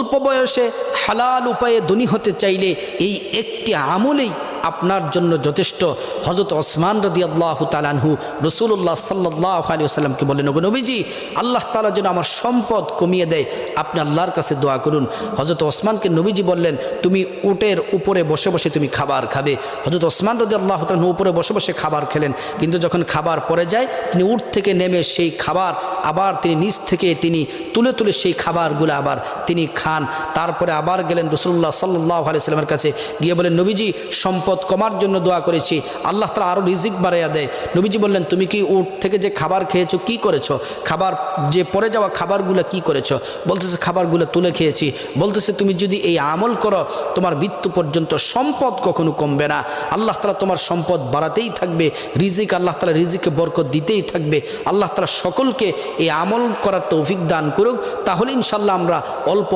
অল্প বয়সে হালাল উপায়ে ধনী হতে চাইলে এই একটি আমলেই আপনার জন্য যথেষ্ট। হযরত ওসমান রাদিয়াল্লাহু তাআলা আনহু রাসূলুল্লাহ সাল্লাল্লাহু আলাইহি ওয়াসাল্লামকে বললেন, ওগো নবীজি, আল্লাহ তাআলা যেন আমার সম্পদ কমিয়ে দেয়, আপনি আল্লাহর কাছে দোয়া করুন। হযরত ওসমানকে নবীজি বললেন, তুমি উটের উপরে বসে বসে তুমি খাবার খাবে। হযরত ওসমান রাদিয়াল্লাহু তাআলা উপরে বসে বসে খাবার খেলেন, কিন্তু যখন খাবার পড়ে যায় তিনি উট থেকে নেমে সেই খাবার আবার তিনি নিচ থেকে তিনি তুলে তুলে সেই খাবারগুলো আবার তিনি খান। তারপরে আবার গেলেন রাসূলুল্লাহ সাল্লাল্লাহু আলাইহি ওয়াসাল্লামের কাছে, গিয়ে বলেন, নবীজি, সম্পদ কমার জন্য দোয়া করেছি, আল্লাহ তাআলা আরও রিজিক বাড়াইয়া দেয়। নবীজি বললেন, তুমি কি উট থেকে যে খাবার খেয়েছো কি করেছো? খাবার যে পড়ে যাওয়া খাবারগুলো কি করেছো? বলতেছে, খাবারগুলো তুলে খেয়েছি। বলতেছে, তুমি যদি এই আমল করো তোমার মৃত্যু পর্যন্ত সম্পদ কখনো কমবে না, আল্লাহ তাআলা তোমার সম্পদ বাড়াতেই থাকবে, রিজিক আল্লাহ তাআলা রিজিকে বরকত দিতেই থাকবে। আল্লাহ তাআলা সকলকে এই আমল করার তৌফিক দান করুক। তাহলে ইনশাআল্লাহ আমরা অল্প